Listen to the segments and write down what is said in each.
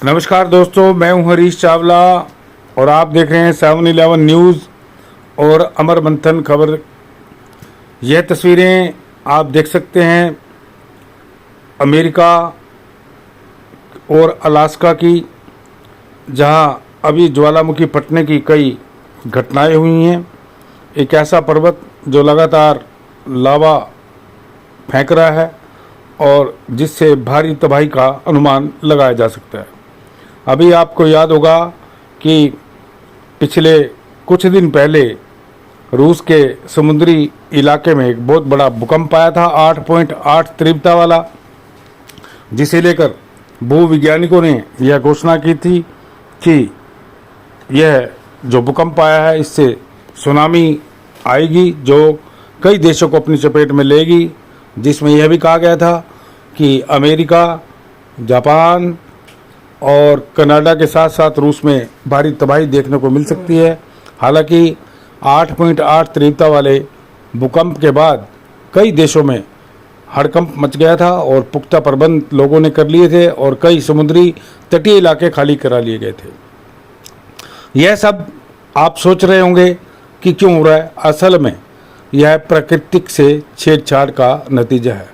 नमस्कार दोस्तों, मैं हूं हरीश चावला और आप देख रहे हैं 7-11 न्यूज़ और अमर मंथन खबर। यह तस्वीरें आप देख सकते हैं अमेरिका और अलास्का की, जहां अभी ज्वालामुखी फटने की कई घटनाएं हुई हैं। एक ऐसा पर्वत जो लगातार लावा फेंक रहा है और जिससे भारी तबाही का अनुमान लगाया जा सकता है। अभी आपको याद होगा कि पिछले कुछ दिन पहले रूस के समुद्री इलाके में एक बहुत बड़ा भूकंप आया था, 8.8 तीव्रता वाला, जिसे लेकर भूवैज्ञानिकों ने यह घोषणा की थी कि यह जो भूकंप आया है इससे सुनामी आएगी जो कई देशों को अपनी चपेट में लेगी, जिसमें यह भी कहा गया था कि अमेरिका, जापान और कनाडा के साथ साथ रूस में भारी तबाही देखने को मिल सकती है। हालांकि 8.8 तीव्रता वाले भूकंप के बाद कई देशों में हड़कंप मच गया था और पुख्ता प्रबंध लोगों ने कर लिए थे और कई समुद्री तटीय इलाके खाली करा लिए गए थे। यह सब आप सोच रहे होंगे कि क्यों हो रहा है। असल में यह प्राकृतिक से छेड़छाड़ का नतीजा है।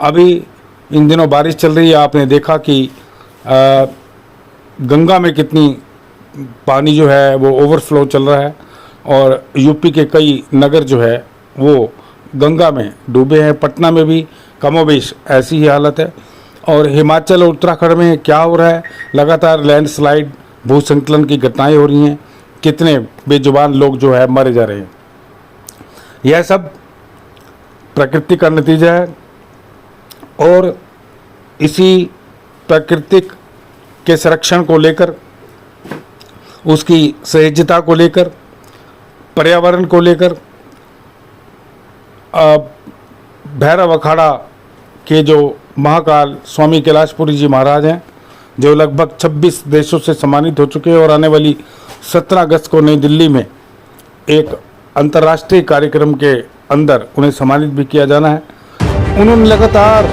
अभी इन दिनों बारिश चल रही है, आपने देखा कि गंगा में कितनी पानी जो है वो ओवरफ्लो चल रहा है और यूपी के कई नगर जो है वो गंगा में डूबे हैं। पटना में भी कमोबेश ऐसी ही हालत है। और हिमाचल और उत्तराखंड में क्या हो रहा है, लगातार लैंडस्लाइड, भूस्खलन की घटनाएं हो रही हैं, कितने बेजुबान लोग जो है मारे जा रहे हैं। यह सब प्रकृति का नतीजा है और इसी प्राकृतिक के संरक्षण को लेकर, उसकी सहजता को लेकर, पर्यावरण को लेकर भैरव अखाड़ा के जो महाकाल स्वामी कैलाशपुरी जी महाराज हैं, जो लगभग 26 देशों से सम्मानित हो चुके हैं और आने वाली 17 अगस्त को नई दिल्ली में एक अंतर्राष्ट्रीय कार्यक्रम के अंदर उन्हें सम्मानित भी किया जाना है। उन्होंने लगातार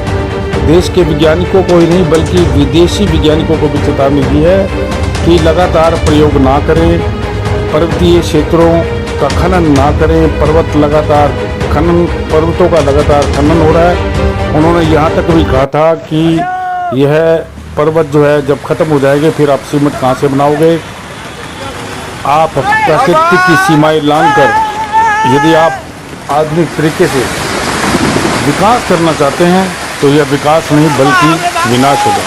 देश के वैज्ञानिकों को ही नहीं बल्कि विदेशी वैज्ञानिकों को भी चेतावनी दी है कि लगातार प्रयोग ना करें, पर्वतीय क्षेत्रों का खनन ना करें। पर्वतों का लगातार खनन हो रहा है। उन्होंने यहाँ तक भी कहा था कि यह पर्वत जो है जब ख़त्म हो जाएंगे फिर आप सीमेंट कहाँ से बनाओगे। आप प्रकृति की सीमाएं लांघकर यदि आप आधुनिक तरीके से विकास करना चाहते हैं तो यह विकास नहीं बल्कि विनाश होगा।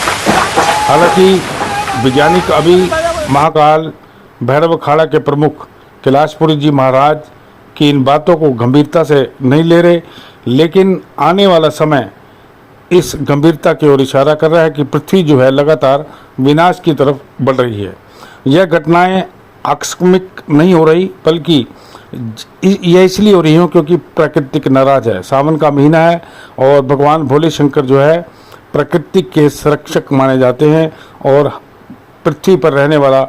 हालांकि वैज्ञानिक अभी महाकाल भैरव अखाड़ा के प्रमुख कैलाशपुरी जी महाराज की इन बातों को गंभीरता से नहीं ले रहे, लेकिन आने वाला समय इस गंभीरता की ओर इशारा कर रहा है कि पृथ्वी जो है लगातार विनाश की तरफ बढ़ रही है। यह घटनाएं आकस्मिक नहीं हो रही बल्कि यह इसलिए हो रही हो क्योंकि प्राकृतिक नाराज है। सावन का महीना है और भगवान भोले शंकर जो है प्रकृति के संरक्षक माने जाते हैं और पृथ्वी पर रहने वाला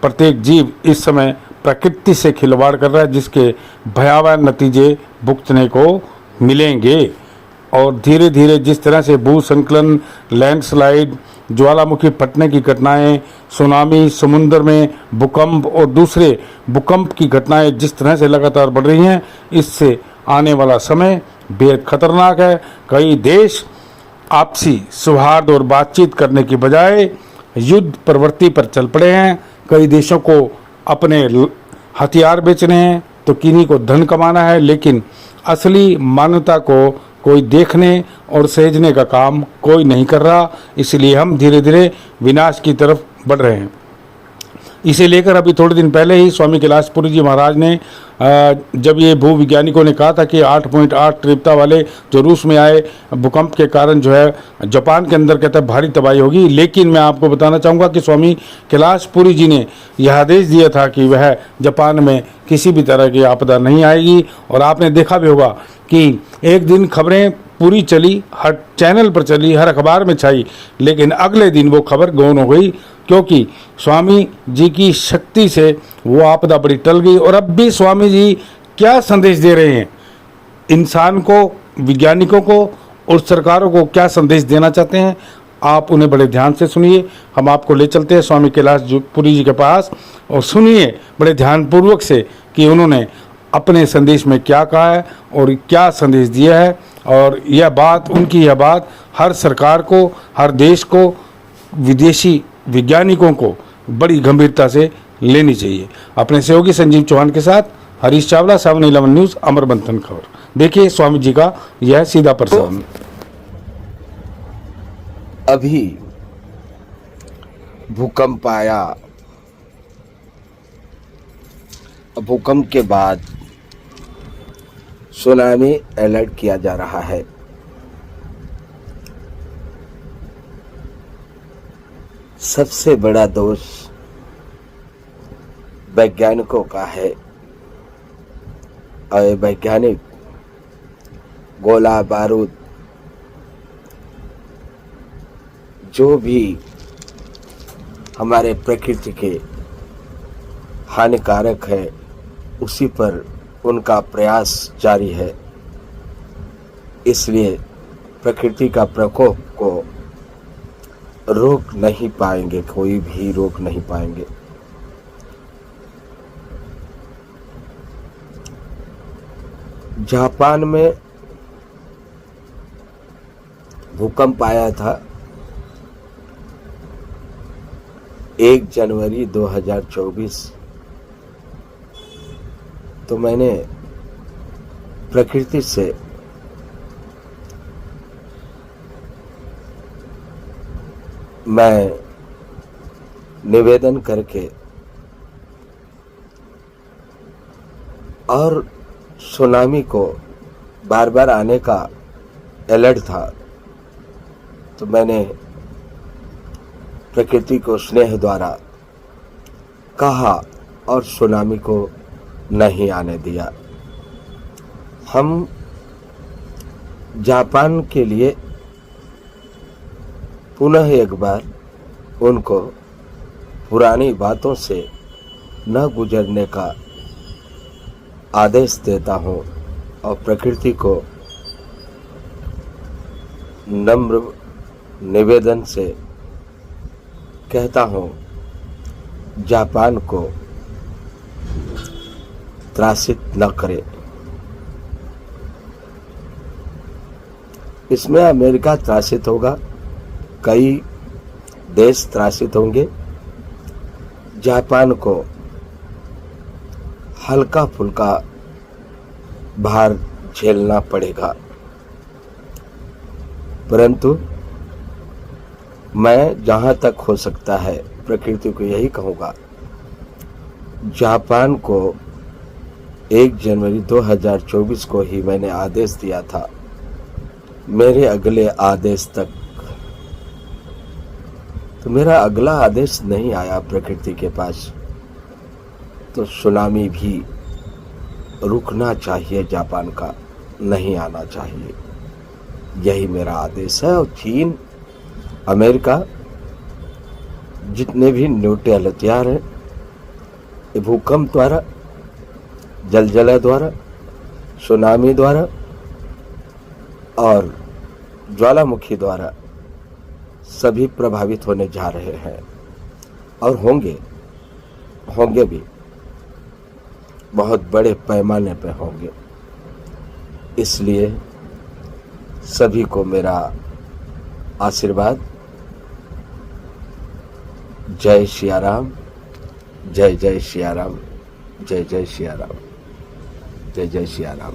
प्रत्येक जीव इस समय प्रकृति से खिलवाड़ कर रहा है, जिसके भयावह नतीजे भुगतने को मिलेंगे। और धीरे धीरे जिस तरह से भूस्खलन, लैंडस्लाइड, ज्वालामुखी फटने की घटनाएं, सुनामी, समुद्र में भूकंप और दूसरे भूकंप की घटनाएं जिस तरह से लगातार बढ़ रही हैं, इससे आने वाला समय बेहद खतरनाक है। कई देश आपसी सौहार्द और बातचीत करने की बजाय युद्ध प्रवृत्ति पर चल पड़े हैं। कई देशों को अपने हथियार बेचने हैं तो किन्हीं को धन कमाना है, लेकिन असली मानवता को कोई देखने और सहेजने का काम कोई नहीं कर रहा। इसलिए हम धीरे धीरे विनाश की तरफ बढ़ रहे हैं। इसे लेकर अभी थोड़े दिन पहले ही स्वामी कैलाशपुरी जी महाराज ने जब ये भूवैज्ञानिकों ने कहा था कि 8.8 तीव्रता वाले जो रूस में आए भूकंप के कारण जो है जापान के अंदर कहता है भारी तबाही होगी, लेकिन मैं आपको बताना चाहूँगा कि स्वामी कैलाशपुरी जी ने यह आदेश दिया था कि वह जापान में किसी भी तरह की आपदा नहीं आएगी। और आपने देखा भी होगा कि एक दिन खबरें पूरी चली, हर चैनल पर चली, हर अखबार में छाई, लेकिन अगले दिन वो खबर गौन हो गई क्योंकि स्वामी जी की शक्ति से वो आपदा बड़ी टल गई। और अब भी स्वामी जी क्या संदेश दे रहे हैं इंसान को, वैज्ञानिकों को और सरकारों को, क्या संदेश देना चाहते हैं आप उन्हें बड़े ध्यान से सुनिए। हम आपको ले चलते हैं स्वामी कैलाश पुरी जी के पास और सुनिए बड़े ध्यानपूर्वक से कि उन्होंने अपने संदेश में क्या कहा है और क्या संदेश दिया है। और यह बात, उनकी यह बात हर सरकार को, हर देश को, विदेशी वैज्ञानिकों को बड़ी गंभीरता से लेनी चाहिए। अपने सहयोगी संजीव चौहान के साथ हरीश चावला, 7/11 न्यूज़, अमरबंथन खबर। देखिए स्वामी जी का यह सीधा प्रसारण। अभी भूकंप आया, भूकंप के बाद सुनामी अलर्ट किया जा रहा है। सबसे बड़ा दोष वैज्ञानिकों का है और वैज्ञानिक गोला बारूद जो भी हमारे प्रकृति के हानिकारक है उसी पर उनका प्रयास जारी है। इसलिए प्रकृति का प्रकोप को रोक नहीं पाएंगे, कोई भी रोक नहीं पाएंगे। जापान में भूकंप आया था 1 जनवरी 2024। तो मैंने प्रकृति से मैं निवेदन करके और सुनामी को बार बार आने का अलर्ट था, तो मैंने प्रकृति को स्नेह द्वारा कहा और सुनामी को नहीं आने दिया। हम जापान के लिए पुनः एक बार उनको पुरानी बातों से न गुजरने का आदेश देता हूँ और प्रकृति को नम्र निवेदन से कहता हूँ जापान को त्रासित न करे। इसमें अमेरिका त्रासित होगा, कई देश त्रासित होंगे। जापान को हल्का फुल्का भार झेलना पड़ेगा, परंतु मैं जहां तक हो सकता है प्रकृति को यही कहूँगा, जापान को 1 जनवरी 2024 को ही मैंने आदेश दिया था। मेरे अगले आदेश तक, तो मेरा अगला आदेश नहीं आया प्रकृति के पास, तो सुनामी भी रुकना चाहिए, जापान का नहीं आना चाहिए। यही मेरा आदेश है। और चीन, अमेरिका, जितने भी न्यूट्रल हथियार हैं, ये भूकंप द्वारा, जलजला द्वारा, सुनामी द्वारा और ज्वालामुखी द्वारा सभी प्रभावित होने जा रहे हैं और होंगे भी, बहुत बड़े पैमाने पर होंगे। इसलिए सभी को मेरा आशीर्वाद। जय सिया राम, जय जय सिया राम, जय जय सिया राम, जय जय सिया राम।